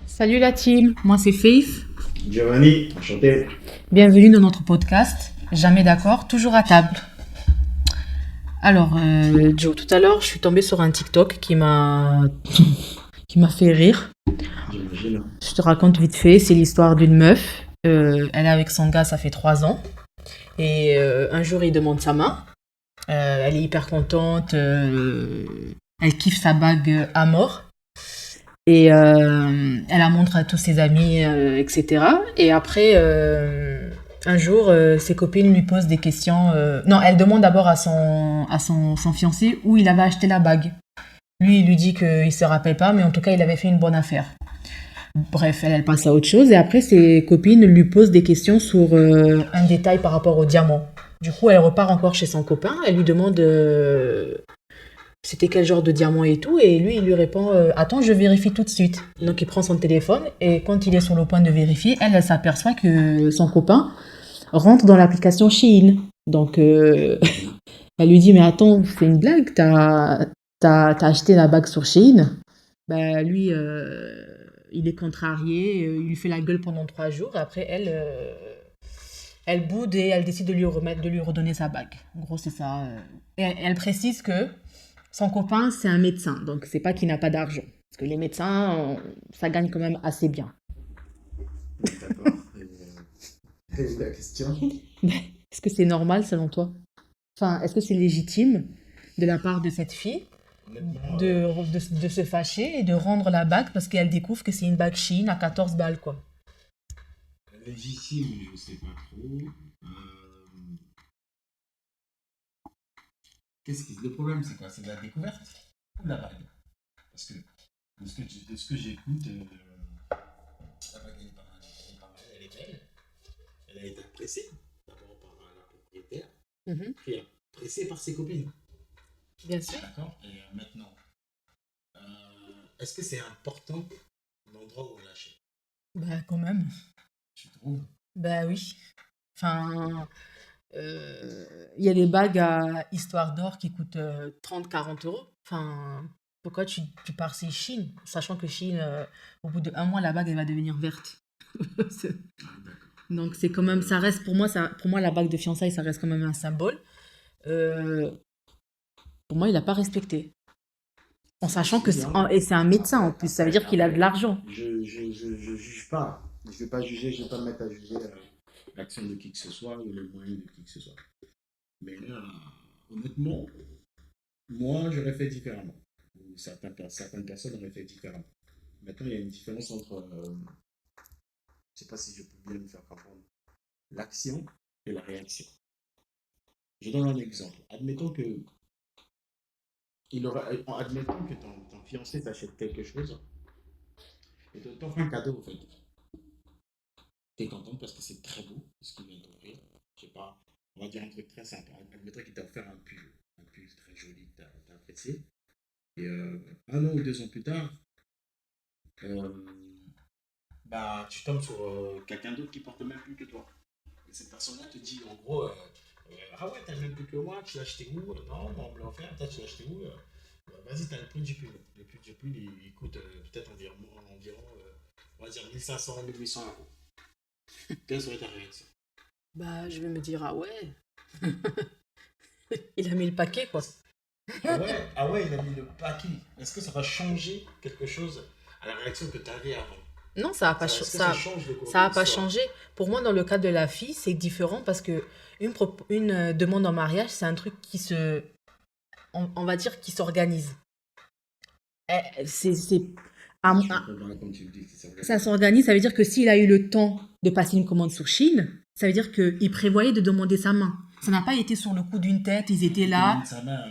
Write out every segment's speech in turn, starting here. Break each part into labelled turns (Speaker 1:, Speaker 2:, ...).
Speaker 1: Salut la team, moi c'est Faith.
Speaker 2: Giovanni, enchanté.
Speaker 1: Bienvenue dans notre podcast. Jamais d'accord, toujours à table. Alors, Joe, tout à l'heure, je suis tombée sur un TikTok qui m'a fait rire.
Speaker 2: J'imagine.
Speaker 1: Je te raconte vite fait, c'est l'histoire d'une meuf. Elle est avec son gars, ça fait 3 ans. Et un jour, il demande sa main. Elle est hyper contente. Elle kiffe sa bague à mort. Et elle la montre à tous ses amis, etc. Et après, un jour, ses copines lui posent des questions. Non, elle demande d'abord à son fiancé où il avait acheté la bague. Lui, il lui dit qu'il ne se rappelle pas, mais en tout cas, il avait fait une bonne affaire. Bref, elle passe à autre chose. Et après, ses copines lui posent des questions sur un détail par rapport au diamant. Du coup, elle repart encore chez son copain. Elle lui demande c'était quel genre de diamant et tout. Et lui, il lui répond attends, je vérifie tout de suite. Donc, il prend son téléphone. Et quand il est sur le point de vérifier, elle s'aperçoit que son copain rentre dans l'application Shein. Donc, elle lui dit mais attends, c'est une blague, t'as acheté la bague sur Shein. Bah, lui, il est contrarié, il lui fait la gueule pendant 3 jours. Après, elle boude et elle décide de lui redonner sa bague. En gros, c'est ça. Et elle précise que son copain, c'est un médecin. Donc, c'est pas qu'il n'a pas d'argent. Parce que les médecins, ça gagne quand même assez bien.
Speaker 2: D'accord. Et la question?
Speaker 1: Est-ce que c'est normal selon toi? Enfin, est-ce que c'est légitime de la part de cette fille de se fâcher et de rendre la bague parce qu'elle découvre que c'est une bague Shein à 14 balles, quoi.
Speaker 2: Légitime, je sais pas trop. Le problème, c'est quoi? C'est la découverte ou la bague? Parce que de ce que j'écoute, la bague, elle est pas mal, elle est belle. Elle a été appréciée d'abord par la propriétaire, puis appréciée par ses copines.
Speaker 1: Bien sûr.
Speaker 2: D'accord. Et maintenant, est-ce que c'est important l'endroit où on l'achète?
Speaker 1: Bah, quand même.
Speaker 2: Tu trouves?
Speaker 1: Bah oui. Enfin, il y a des bagues à histoire d'or qui coûtent 30-40 euros. Enfin, pourquoi tu pars chez Chine, sachant que Chine, au bout d'1 mois, la bague, elle va devenir verte. Donc, c'est quand même, ça reste, pour moi, la bague de fiançailles, ça reste quand même un symbole. Pour moi, il n'a pas respecté. En sachant que et c'est un médecin en plus, ça veut dire qu'il a de l'argent.
Speaker 2: Je juge pas. Je vais pas juger, je vais pas me mettre à juger l'action de qui que ce soit ou les moyens de qui que ce soit. Mais là, honnêtement, moi, j'aurais fait différemment. Ou certaines personnes auraient fait différemment. Maintenant, il y a une différence entre, je ne sais pas si je peux bien me faire comprendre, l'action et la réaction. Je donne un exemple. Admettons que ton fiancé t'achète quelque chose et t'offre un cadeau, en fait. Tu es contente parce que c'est très beau, ce qu'il vient d'offrir. Je sais pas, on va dire un truc très simple. Admettons qu'il t'a offert un pull très joli que tu as apprécié. Et 1 an ou 2 ans plus tard, bah, tu tombes sur quelqu'un d'autre qui porte le même pull que toi. Et cette personne-là te dit en gros ah ouais, t'as le même pull que moi, tu l'as acheté où? Non, on me l'a offert, peut-être tu l'as acheté où? Vas-y, t'as le prix du pull. Le prix du pull, il coûte peut-être environ on va dire 1500, 1800 euros. Quelle serait ta réaction?
Speaker 1: Bah, je vais me dire, ah ouais, il a mis le paquet, quoi.
Speaker 2: Ah ouais, il a mis le paquet. Est-ce que ça va changer quelque chose à la réaction que tu avais avant?
Speaker 1: Non, ça va pas,
Speaker 2: Est-ce que
Speaker 1: ça
Speaker 2: change le cours
Speaker 1: ça va
Speaker 2: de
Speaker 1: pas
Speaker 2: l'histoire?
Speaker 1: changer. Pour moi, dans le cas de la fille, c'est différent parce que une demande en mariage, c'est un truc on va dire, qui s'organise. C'est,
Speaker 2: Comme tu le dis,
Speaker 1: ça s'organise, ça veut dire que s'il a eu le temps de passer une commande sur Chine, ça veut dire qu'il prévoyait de demander sa main. Ça n'a pas été sur le coup d'une tête, ils étaient là.
Speaker 2: sa main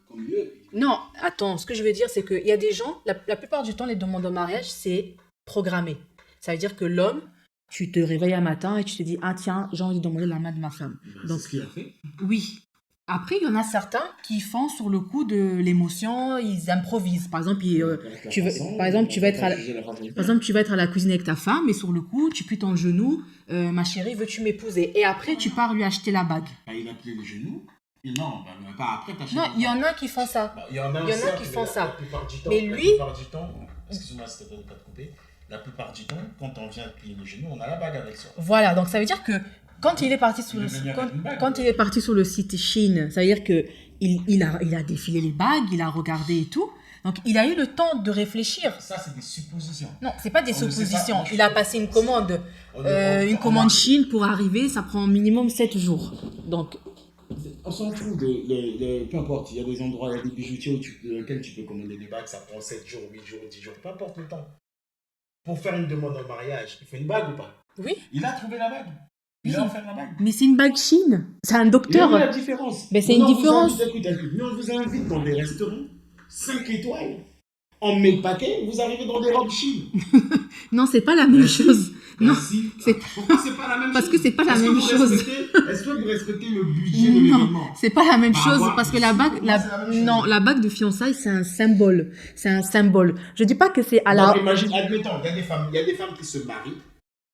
Speaker 2: comme lieu.
Speaker 1: Non, attends, ce que je veux dire, c'est qu'il y a des gens, la plupart du temps, les demandes en mariage, c'est programmé. Ça veut dire que l'homme, tu te réveilles un matin et tu te dis, ah tiens, j'ai envie de demander la main de ma femme.
Speaker 2: Donc, c'est ce qu'il a fait.
Speaker 1: Oui. Après, il y en a certains qui font sur le coup de l'émotion, ils improvisent. Par exemple, tu vas être à la cuisine avec ta femme et sur le coup, tu plies ton genou, ma chérie, veux-tu m'épouser? Et après, tu pars lui acheter la bague.
Speaker 2: Bah, il a plié le genou. Et non, bah, après, t'achètes.
Speaker 1: Non, il y en a qui font ça.
Speaker 2: Il y en a
Speaker 1: qui font ça.
Speaker 2: La plupart du temps,
Speaker 1: Mais lui,
Speaker 2: la plupart du temps, excuse-moi, s'il te plaît de pas te couper. La plupart du temps, quand on vient plier les genoux, on a la bague avec soi.
Speaker 1: Voilà, donc ça veut dire que quand il est parti sur
Speaker 2: Il
Speaker 1: le
Speaker 2: est venu avec une bague.
Speaker 1: quand il est parti sur le site Chine, ça veut dire que il a défilé les bagues, il a regardé et tout. Donc il a eu le temps de réfléchir.
Speaker 2: Ça, c'est des suppositions.
Speaker 1: Non, c'est pas des
Speaker 2: On ne sait pas,
Speaker 1: suppositions.
Speaker 2: moi, je
Speaker 1: Il a
Speaker 2: pense.
Speaker 1: passé une commande,
Speaker 2: On
Speaker 1: une
Speaker 2: a-
Speaker 1: commande Chine pour arriver, ça prend minimum 7 jours. Donc
Speaker 2: On s'en fout, peu importe, il y a des endroits, il y a des bijoutiers dans lesquels tu peux commander des bagues, ça prend 7 jours, 8 jours, 10 jours, peu importe le temps. Pour faire une demande en mariage, il faut une bague ou pas?
Speaker 1: oui,
Speaker 2: Il a trouvé la bague. Il a offert la bague.
Speaker 1: mais c'est une bague Chine. C'est un
Speaker 2: Il y a
Speaker 1: docteur.
Speaker 2: eu la différence.
Speaker 1: Mais c'est
Speaker 2: Nous,
Speaker 1: une
Speaker 2: on vous
Speaker 1: différence.
Speaker 2: invite, écoute, nous, on vous invite dans des restaurants 5 étoiles. En mille paquets, vous arrivez dans des robes Chine.
Speaker 1: Non, c'est pas la même chose. Non,
Speaker 2: Merci.
Speaker 1: c'est-
Speaker 2: Pourquoi c'est pas la même
Speaker 1: parce
Speaker 2: chose?
Speaker 1: que c'est pas la
Speaker 2: Est-ce que
Speaker 1: même
Speaker 2: vous
Speaker 1: chose.
Speaker 2: Est-ce que vous respectez le budget de
Speaker 1: Non,
Speaker 2: l'événement?
Speaker 1: c'est pas la même
Speaker 2: Bah,
Speaker 1: chose
Speaker 2: moi,
Speaker 1: parce que
Speaker 2: si,
Speaker 1: la bague,
Speaker 2: pour moi, c'est la même chose.
Speaker 1: non, la bague de fiançailles, c'est un symbole. C'est un symbole. Je dis pas que c'est à la.
Speaker 2: Donc, imagine, admettons, il y a des femmes qui se marient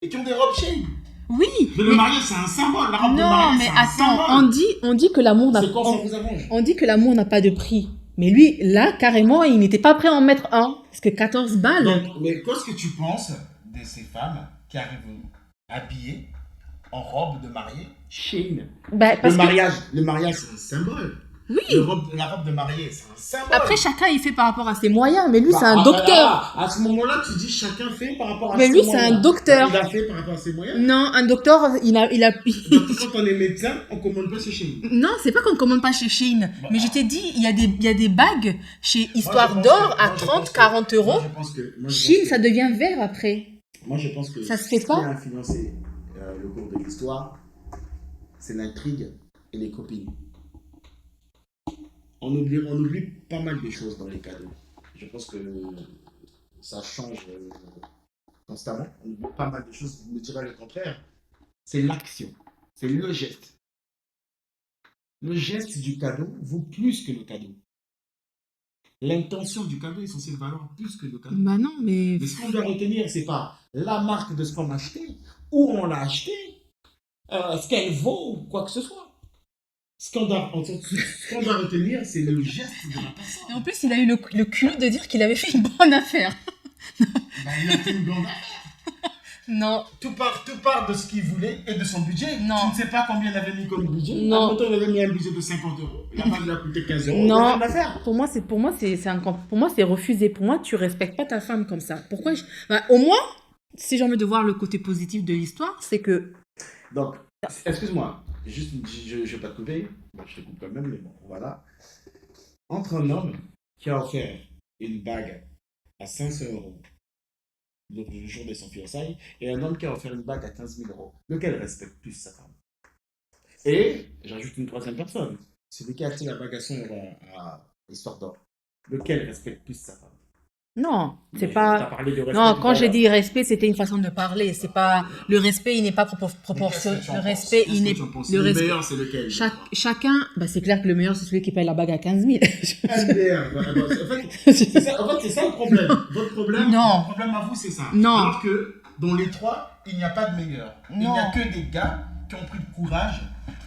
Speaker 2: et qui ont des robes Chine.
Speaker 1: Oui,
Speaker 2: Mais le mariage, c'est un symbole. La robe de
Speaker 1: non,
Speaker 2: mariage,
Speaker 1: mais
Speaker 2: c'est un
Speaker 1: attends,
Speaker 2: symbole.
Speaker 1: on dit que l'amour n'a
Speaker 2: C'est quand ça vous arrange.
Speaker 1: on dit que l'amour n'a pas de prix. Mais lui, là, carrément, il n'était pas prêt à en mettre un. Parce que 14 balles.
Speaker 2: Donc, mais qu'est-ce que tu penses de ces femmes qui arrivent habillées en robe de mariée Chine?
Speaker 1: Bah, parce
Speaker 2: Le mariage, c'est un symbole.
Speaker 1: Oui.
Speaker 2: La robe de mariée, c'est un symbole.
Speaker 1: Après, chacun, il fait par rapport à ses moyens. Mais lui,
Speaker 2: Bah,
Speaker 1: c'est un docteur.
Speaker 2: À ce moment-là, tu dis chacun fait par rapport à
Speaker 1: Mais
Speaker 2: ses
Speaker 1: lui,
Speaker 2: moyens.
Speaker 1: c'est un docteur.
Speaker 2: Il a fait par rapport à ses moyens.
Speaker 1: Non, un docteur, il a.
Speaker 2: Donc, quand on est médecin, on commande pas chez Chine.
Speaker 1: Non, c'est pas qu'on ne commande pas chez Chine.
Speaker 2: Bah,
Speaker 1: Mais je t'ai dit, il y a des bagues chez Histoire
Speaker 2: Moi, je pense
Speaker 1: d'Or
Speaker 2: que-
Speaker 1: à
Speaker 2: moi, je
Speaker 1: 30,
Speaker 2: pense que-
Speaker 1: 40 euros.
Speaker 2: Moi, je pense que-
Speaker 1: Chine, ça devient vert après.
Speaker 2: Moi, je pense que
Speaker 1: Ça se fait
Speaker 2: ce
Speaker 1: pas.
Speaker 2: qui a influencé le cours de l'histoire, c'est l'intrigue et les copines. On oublie pas mal de choses dans les cadeaux. Je pense que ça change constamment. On oublie pas mal de choses. Vous me direz le contraire. C'est l'action. C'est le geste. Le geste du cadeau vaut plus que le cadeau. L'intention du cadeau est censée valoir plus que le cadeau.
Speaker 1: Bah non, mais.
Speaker 2: Mais ce qu'on doit retenir, c'est pas la marque de ce qu'on a acheté, où on l'a acheté, ce qu'elle vaut, quoi que ce soit. Ce qu'on doit retenir, c'est le geste de la personne.
Speaker 1: Et en plus, il a eu le culot de dire qu'il avait fait une bonne affaire.
Speaker 2: Ben, il a fait une blonde affaire.
Speaker 1: Non.
Speaker 2: Tout part de ce qu'il voulait et de son budget.
Speaker 1: Non.
Speaker 2: Tu ne sais pas combien il avait mis comme budget.
Speaker 1: Non.
Speaker 2: Quand on avait mis un budget de 50 euros, la femme lui a coûté 15 euros.
Speaker 1: Non.
Speaker 2: Il a fait une affaire.
Speaker 1: Pour moi, c'est refusé. Pour moi, tu respectes pas ta femme comme ça. Pourquoi Bah, au moins, si j'ai envie de voir le côté positif de l'histoire, c'est que.
Speaker 2: Donc, excuse-moi, juste, je ne vais pas te couper. Bon, je te coupe quand même, mais bon, voilà. Entre un homme qui a offert une bague à 500 euros le jour de son fiançailles et un homme qui a offert une bague à 15 000 euros, lequel respecte plus sa femme? Et j'ajoute une troisième personne, celui qui a acheté la bague à 100 euros à Histoire d'Or, lequel respecte plus sa femme?
Speaker 1: Non, c'est
Speaker 2: Mais
Speaker 1: pas.
Speaker 2: t'as parlé de respect
Speaker 1: Non,
Speaker 2: tout
Speaker 1: quand
Speaker 2: à
Speaker 1: j'ai
Speaker 2: l'heure.
Speaker 1: dit respect, c'était une façon de parler. C'est pas le respect, il n'est pas proportionnel. Le respect, il n'est
Speaker 2: Le
Speaker 1: respect.
Speaker 2: meilleur, c'est lequel?
Speaker 1: Chacun, bah c'est clair que le meilleur, c'est celui qui paye la bague à 15 000.
Speaker 2: MDR. Voilà, bon, c'est ça le problème. Votre problème,
Speaker 1: Non.
Speaker 2: votre problème à vous, c'est ça.
Speaker 1: Non.
Speaker 2: Alors que dans les trois, il n'y a pas de meilleur. Il n'y a
Speaker 1: Non.
Speaker 2: que des gars qui ont pris le courage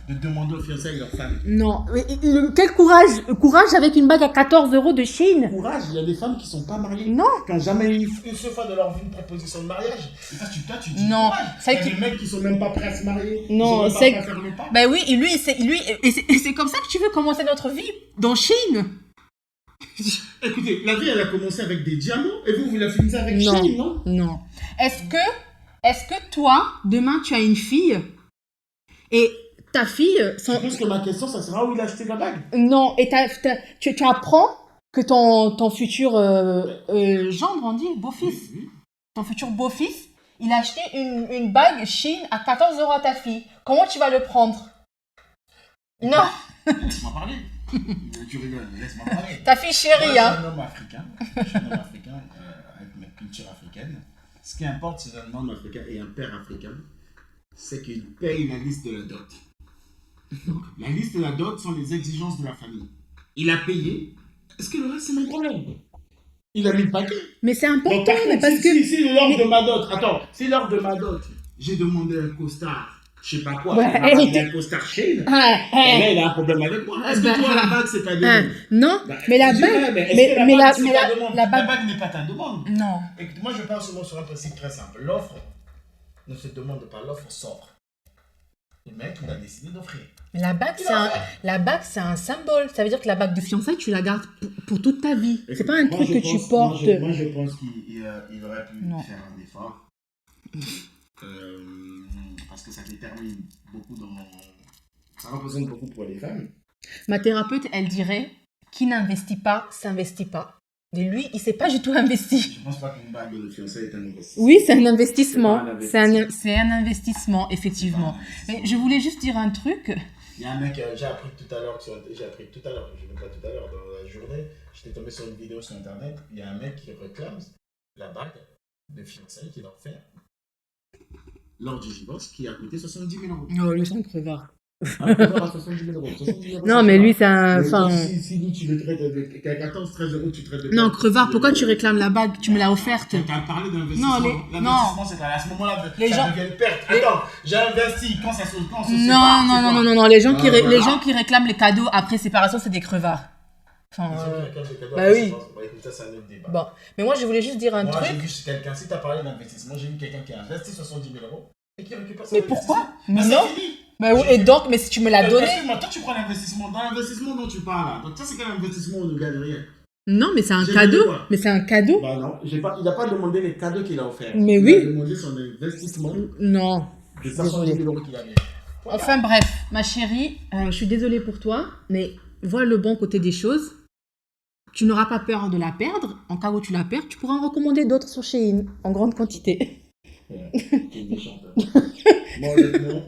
Speaker 2: de demander aux fiançailles leur femme.
Speaker 1: Non, mais quel courage! Courage avec une bague à 14 euros de Chine!
Speaker 2: Courage, il y a des femmes qui ne sont pas mariées,
Speaker 1: Non!
Speaker 2: qui n'ont jamais eu une seule fois de leur vie une proposition de mariage. Et toi, tu dis
Speaker 1: Non.
Speaker 2: courage.
Speaker 1: Ça,
Speaker 2: Il y a
Speaker 1: tu-
Speaker 2: des mecs qui sont même pas prêts à se marier.
Speaker 1: Non,
Speaker 2: ils sont même pas
Speaker 1: c'est-
Speaker 2: prêts à faire le pas.
Speaker 1: Ben oui, et lui, et c'est comme ça que tu veux commencer notre vie dans Chine?
Speaker 2: Écoutez, la vie, elle a commencé avec des diamants et vous la finissez avec
Speaker 1: Non.
Speaker 2: Chine, non?
Speaker 1: Non. Est-ce que toi, demain, tu as une fille et ta fille,
Speaker 2: Je pense que ma question, ça sera où il a acheté la bague.
Speaker 1: non, et tu apprends que ton futur gendre, on dit, beau-fils,
Speaker 2: Oui.
Speaker 1: ton futur beau-fils, il a acheté une bague Chine à 14 euros à ta fille. Comment tu vas le prendre? Non,
Speaker 2: Laisse-moi parler. Tu rigoles, laisse-moi parler.
Speaker 1: ta fille
Speaker 2: Moi,
Speaker 1: chérie,
Speaker 2: je suis
Speaker 1: hein.
Speaker 2: un homme africain. Je suis un homme africain avec ma culture africaine. Ce qui importe, c'est un homme africain et un père africain, c'est qu'il paye la liste de la dot. Donc, la liste de la dot sont les exigences de la famille. Il a payé. Est-ce que le reste, c'est mon problème? Il a mis le paquet.
Speaker 1: Mais c'est important,
Speaker 2: Donc, par
Speaker 1: mais
Speaker 2: contre,
Speaker 1: parce que...
Speaker 2: si l'ordre de ma dot, attends, si l'ordre de ma dot, j'ai demandé un costard je sais pas quoi.
Speaker 1: Ouais,
Speaker 2: Il a un costard Shein.
Speaker 1: Ah,
Speaker 2: Et là, il a un problème avec moi. Est-ce que toi, la bague, c'est ta demande?
Speaker 1: non,
Speaker 2: Bah,
Speaker 1: mais la
Speaker 2: je
Speaker 1: bague,
Speaker 2: dirais, mais est-ce que la bague, c'est ta demande?
Speaker 1: la
Speaker 2: La
Speaker 1: bague,
Speaker 2: bague n'est pas ta demande.
Speaker 1: non.
Speaker 2: Écoute, moi, je parle souvent sur un principe très simple. L'offre ne se demande pas, l'offre s'offre. Le mec, il a décidé d'offrir.
Speaker 1: Mais la bague, c'est un symbole. Ça veut dire que la bague de fiançailles, tu la gardes pour toute ta vie. C'est pas un truc que tu portes.
Speaker 2: Moi, je pense qu'il aurait pu faire un effort. Parce que ça détermine beaucoup ça représente beaucoup pour les femmes.
Speaker 1: Ma thérapeute, elle dirait qui n'investit pas, s'investit pas. Et lui, il s'est pas du tout investi.
Speaker 2: Je pense pas qu'une bague de fiançailles est un investissement.
Speaker 1: Oui, c'est un investissement.
Speaker 2: C'est
Speaker 1: C'est un investissement, effectivement. Mais je voulais juste dire un truc.
Speaker 2: Il y a un mec, j'ai appris tout à l'heure, je ne pas tout à l'heure, dans la journée, j'étais tombé sur une vidéo sur internet, il y a un mec qui réclame la bague de fiançailles qu'il a offert lors du divorce qui a coûté 70 000 euros.
Speaker 1: Oh, lui, c'est un crevard.
Speaker 2: Un crevard à 70 000 euros.
Speaker 1: Non, mais lui, c'est un.
Speaker 2: Si nous, tu le traites avec 14-13 euros, tu traites de.
Speaker 1: Non, crevard, pourquoi tu réclames la bague? Tu me l'as offerte.
Speaker 2: Tu as parlé d'investissement. L'investissement, c'est à ce moment-là,
Speaker 1: les gens
Speaker 2: devient une perte. Attends, j'ai investi quand ça se
Speaker 1: Non, les gens qui réclament les cadeaux après séparation, c'est des crevards. Enfin, bah oui.
Speaker 2: Ça, c'est un autre débat.
Speaker 1: Bon, mais moi, je voulais juste dire un truc.
Speaker 2: Moi, j'ai vu quelqu'un, si tu as parlé d'investissement, j'ai vu quelqu'un qui a investi 70 000 euros et qui récupère ça.
Speaker 1: Mais pourquoi? Mais
Speaker 2: non.
Speaker 1: Bah oui, et donc, mais si tu me l'as donné.
Speaker 2: Excuse-moi, toi, tu prends l'investissement. Dans l'investissement dont tu parles là. Donc, ça, c'est quel investissement où on ne gagne rien?
Speaker 1: Non, mais c'est un cadeau. Mais c'est un cadeau.
Speaker 2: Bah non, il n'a pas demandé les cadeaux qu'il a offerts.
Speaker 1: Mais
Speaker 2: il
Speaker 1: oui.
Speaker 2: a demandé son investissement.
Speaker 1: Non.
Speaker 2: De 70 000 euros qu'il a mis.
Speaker 1: Voilà. Enfin bref, ma chérie, je suis désolée pour toi, mais vois le bon côté des choses. Tu n'auras pas peur de la perdre. En cas où tu la perds, tu pourras en recommander d'autres sur Shein, en grande quantité.
Speaker 2: T'es méchante. Moi,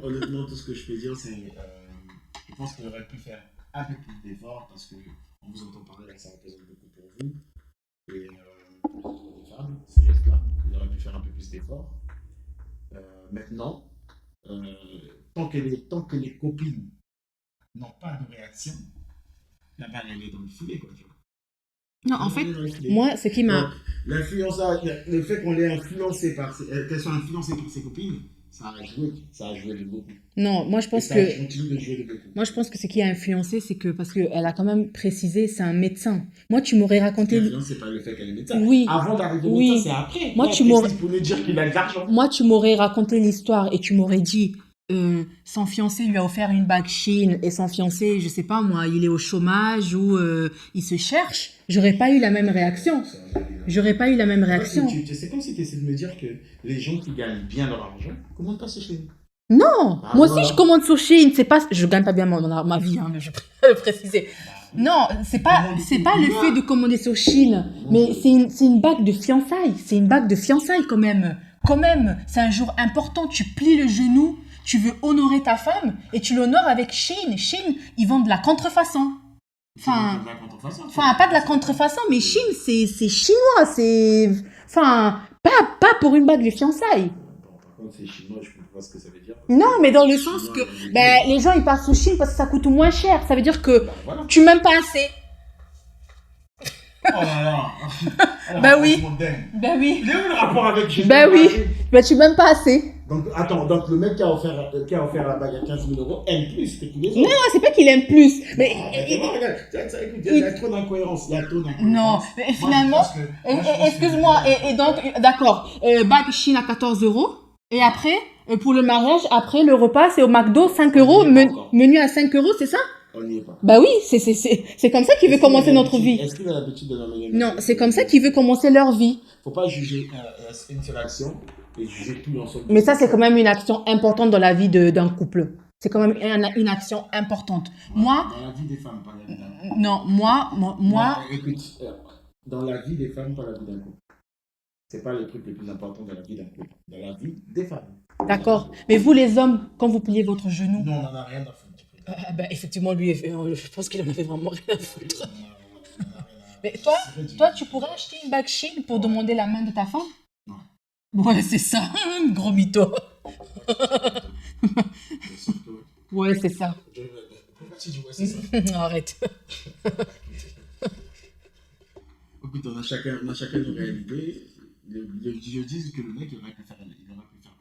Speaker 2: honnêtement, tout ce que je peux dire, c'est je pense qu'il aurait pu faire un peu plus d'efforts parce qu'on vous entend parler, ça représente beaucoup pour vous. Et les femmes, ces gestes-là, il aurait pu faire un peu plus d'efforts. Maintenant, tant que les copines n'ont pas de réaction, la balle, elle est dans le filet, quoi, tu vois.
Speaker 1: Non, en fait, moi, ce qui m'a...
Speaker 2: L'influence, le fait qu'on l'ait influencé qu'elle soit influencée par ses copines, ça a joué de beaucoup.
Speaker 1: Non, moi je pense
Speaker 2: ça continue de jouer de beaucoup.
Speaker 1: Moi je pense que ce qui a influencé, c'est que parce qu'elle a quand même précisé, c'est un médecin. Moi tu m'aurais raconté.
Speaker 2: L'influence, c'est pas le fait qu'elle est médecin.
Speaker 1: Oui.
Speaker 2: Avant d'arriver au médecin, c'est après.
Speaker 1: Moi tu m'aurais.
Speaker 2: Pour nous dire qu'il a de l'argent.
Speaker 1: Moi tu m'aurais raconté l'histoire et tu m'aurais dit. Son fiancé lui a offert une bague Shein et son fiancé, je sais pas moi, il est au chômage ou il se cherche, j'aurais pas eu la même réaction.
Speaker 2: C'est comme si tu essaies de me dire que les gens qui gagnent bien leur argent commandent pas sur Shein.
Speaker 1: Non, moi aussi je commande sur Shein, c'est pas, je gagne pas bien ma vie, hein, je préfère le préciser. Non, c'est pas le fait de commander sur Shein, mais c'est une bague de fiançailles, quand même. Quand même, c'est un jour important, tu plies le genou. Tu veux honorer ta femme et tu l'honores avec Shein. Shein, ils vendent de la contrefaçon. Enfin, pas de la contrefaçon, mais Shein, c'est chinois. Pas pour une bague de fiançailles.
Speaker 2: Par contre, c'est chinois, je comprends pas ce que ça veut dire.
Speaker 1: Non, mais dans le sens que les gens, ils partent sur Shein parce que ça coûte moins cher. Ça veut dire que tu m'aimes pas assez.
Speaker 2: Oh là là.
Speaker 1: Bah oui.
Speaker 2: Il est où le rapport avec Shein?
Speaker 1: Bah oui. Bah tu m'aimes pas assez.
Speaker 2: Donc, attends, le mec qui a offert la bague à 15 000 euros aime plus que tous les autres.
Speaker 1: Non, c'est pas qu'il aime plus. Mais
Speaker 2: regarde, il y a trop d'incohérence.
Speaker 1: Non, mais finalement, excuse-moi, et donc, d'accord, bague Shein à 14 euros. Et après, pour le mariage, après le repas, c'est au McDo, 5 euros, menu à 5 euros, c'est ça?
Speaker 2: On n'y est pas.
Speaker 1: Bah oui, c'est comme ça qu'il veut commencer notre vie.
Speaker 2: Est-ce qu'il a l'habitude de l'emmener?
Speaker 1: Non, c'est comme ça qu'il veut commencer leur vie.
Speaker 2: Faut pas juger une seule action et juger tout l'ensemble.
Speaker 1: Mais ça, c'est quand même une action importante dans la vie d'un couple. C'est quand même une action importante. Moi...
Speaker 2: Dans la vie des femmes, pas la vie d'un couple.
Speaker 1: Non, moi...
Speaker 2: Écoute, dans la vie des femmes, pas la vie d'un couple. C'est pas le truc le plus important dans la vie d'un couple. Dans la vie des femmes.
Speaker 1: D'accord. Mais vous, les hommes, quand vous pliez votre genou...
Speaker 2: Non, on n'en a rien à foutre.
Speaker 1: Effectivement, lui, je pense qu'il en avait vraiment rien à foutre. Mais toi, tu pourrais acheter une bague Shein pour demander la main de ta femme?
Speaker 2: Non.
Speaker 1: Ouais, c'est ça, gros mytho. Ouais, c'est ça.
Speaker 2: Pourquoi tu dis ouais, c'est ça?
Speaker 1: Arrête.
Speaker 2: Écoute, on a chacun nos réalités. Je dis que le mec, il aurait pu faire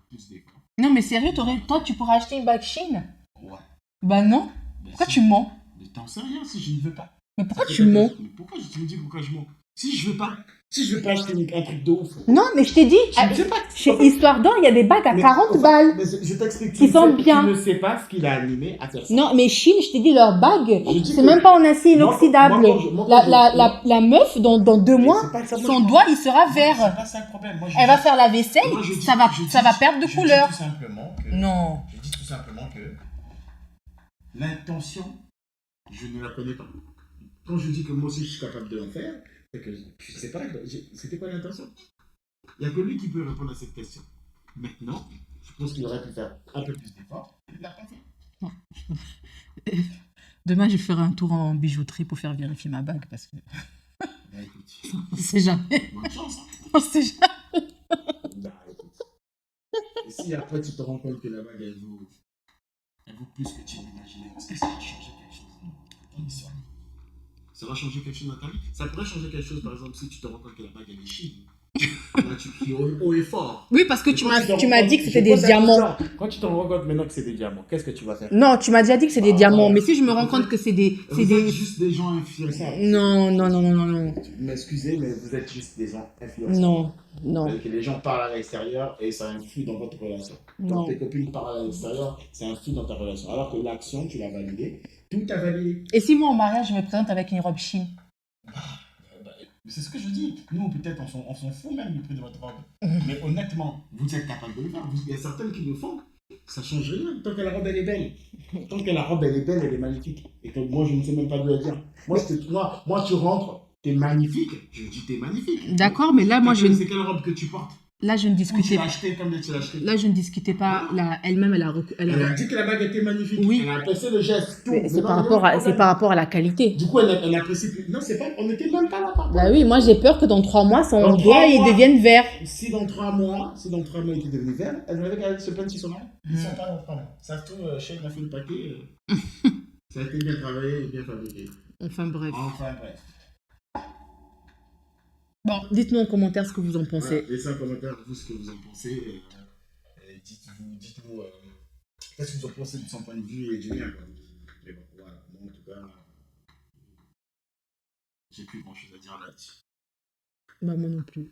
Speaker 2: plus d'efforts.
Speaker 1: Non, mais sérieux, toi, tu pourrais acheter une bague Chine?
Speaker 2: Ouais.
Speaker 1: Bah non.
Speaker 2: Ben
Speaker 1: Pourquoi
Speaker 2: si.
Speaker 1: tu mens?
Speaker 2: Mais t'en sais rien si je ne veux pas.
Speaker 1: Mais pourquoi
Speaker 2: Ça fait
Speaker 1: tu
Speaker 2: ta
Speaker 1: mens?
Speaker 2: tête. Mais pourquoi tu me dis pourquoi je mens? Si je veux pas. Si je veux pas acheter un truc de ouf.
Speaker 1: Non, mais je t'ai dit,
Speaker 2: Je ne sais pas.
Speaker 1: chez
Speaker 2: En fait,
Speaker 1: Histoire d'Or, il y a des bagues à
Speaker 2: mais-
Speaker 1: 40 balles.
Speaker 2: Mais je t'explique.
Speaker 1: Qui sont bien.
Speaker 2: Tu ne sais pas ce qu'il a animé à faire ça.
Speaker 1: Non, mais Chine, je t'ai dit, leur bague,
Speaker 2: Je dis
Speaker 1: c'est
Speaker 2: que-
Speaker 1: même pas en acier
Speaker 2: Moi,
Speaker 1: inoxydable.
Speaker 2: moi,
Speaker 1: La meuf, dans 2
Speaker 2: Mais
Speaker 1: mois,
Speaker 2: c'est pas ça, moi,
Speaker 1: son
Speaker 2: je-
Speaker 1: doigt, il sera
Speaker 2: C'est
Speaker 1: vert.
Speaker 2: pas ça le problème. Moi, je
Speaker 1: Elle
Speaker 2: dis-
Speaker 1: va faire la vaisselle,
Speaker 2: moi, je dis-
Speaker 1: ça va,
Speaker 2: je dis-
Speaker 1: ça va perdre de
Speaker 2: je
Speaker 1: couleur.
Speaker 2: dis tout simplement que.
Speaker 1: Non.
Speaker 2: Je dis tout simplement que l'intention, je ne la connais pas. Quand je dis que moi aussi je suis capable de l'en faire, c'est que je sais pas, c'était quoi l'intention? Il n'y a que lui qui peut répondre à cette question. Maintenant, je pense qu'il aurait pu faire un peu plus d'efforts. Il ne l'a pas fait.
Speaker 1: Demain, je ferai un tour en bijouterie pour faire vérifier ma bague parce que
Speaker 2: Bah, écoute,
Speaker 1: on sait jamais.
Speaker 2: bonne chance. Hein.
Speaker 1: On sait jamais.
Speaker 2: Bah, écoute. Et si après tu te rends compte que la bague elle vaut plus que tu l'imaginais, est-ce que ça va changer quelque chose dans ton histoire? Ça va changer quelque chose dans ta vie? Ça pourrait changer quelque chose, par exemple, si tu te rends compte que la bague elle est chine. Là, tu cries haut et fort.
Speaker 1: Oui, parce que
Speaker 2: Mais
Speaker 1: tu
Speaker 2: quand
Speaker 1: m'as
Speaker 2: te
Speaker 1: tu
Speaker 2: rends
Speaker 1: m'as
Speaker 2: compte-
Speaker 1: dit que
Speaker 2: je
Speaker 1: c'était des
Speaker 2: pose la
Speaker 1: diamants.
Speaker 2: question. Quand tu te rends compte maintenant que c'est des diamants, qu'est-ce que tu vas faire?
Speaker 1: Non, tu m'as déjà dit que c'est des
Speaker 2: Ah,
Speaker 1: diamants,
Speaker 2: ouais.
Speaker 1: mais si je me rends compte que c'est des...
Speaker 2: Vous êtes juste des gens influençables.
Speaker 1: Non, non, non, non, non, non.
Speaker 2: M'excusez, mais vous êtes juste des gens influençables.
Speaker 1: Non, non.
Speaker 2: C'est-à-dire que les gens parlent à l'extérieur et ça influe dans votre relation.
Speaker 1: Non.
Speaker 2: Quand tes copines parlent à l'extérieur, ça influe dans ta relation. Alors que l'action, tu l'as validée, tout a validé.
Speaker 1: Et si moi, en mariage, je me présente avec une robe Chine?
Speaker 2: Mais c'est ce que je dis. Nous, peut-être, on s'en fout même du prix de votre robe. Mais honnêtement, vous êtes capable de le faire. Il y a certaines qui le font. Ça change rien tant que la robe, elle est belle. Tant que la robe, elle est belle, elle est magnifique. Et que moi, je ne sais même pas d'où elle vient. Moi, tu rentres, t'es magnifique. Je dis t'es magnifique.
Speaker 1: D'accord, mais là, moi,
Speaker 2: C'est quelle robe que tu portes?
Speaker 1: Là, je ne
Speaker 2: Ou tu
Speaker 1: discutais
Speaker 2: l'as
Speaker 1: pas.
Speaker 2: acheté comme tu l'as acheté?
Speaker 1: Là, je ne discutais pas. Là, elle-même, elle a...
Speaker 2: Elle a dit que la bague était magnifique.
Speaker 1: Oui.
Speaker 2: Elle a apprécié le geste. Tout.
Speaker 1: Mais
Speaker 2: Mais
Speaker 1: c'est
Speaker 2: non,
Speaker 1: par
Speaker 2: il y a
Speaker 1: rapport
Speaker 2: pas
Speaker 1: à,
Speaker 2: de
Speaker 1: c'est
Speaker 2: problème.
Speaker 1: par rapport à la qualité.
Speaker 2: Du coup, elle apprécie plus. Non, c'est pas. On n'était même pas là. Par
Speaker 1: Bah oui, moi, j'ai peur que dans 3 mois, son
Speaker 2: Dans
Speaker 1: doigt,
Speaker 2: 3
Speaker 1: il
Speaker 2: mois.
Speaker 1: devienne vert.
Speaker 2: Si dans 3 mois, il était devenu vert, elle n'avait qu'à se plaindre qu'ils sont là. Ils sont pas dans 3 mois. Ça se trouve, Shane a fait le paquet. Ça a été bien travaillé et bien fabriqué.
Speaker 1: Enfin, bref.
Speaker 2: Enfin, bref.
Speaker 1: Bon, dites-nous en commentaire ce que vous en pensez.
Speaker 2: Voilà. Laissez un commentaire, vous, ce que vous en pensez. Et dites-nous qu'est-ce que vous en pensez de son point de vue et du mien. Quoi. Mais bon, voilà. Moi, en tout cas, j'ai plus grand-chose à dire là-dessus.
Speaker 1: Bah, moi non plus.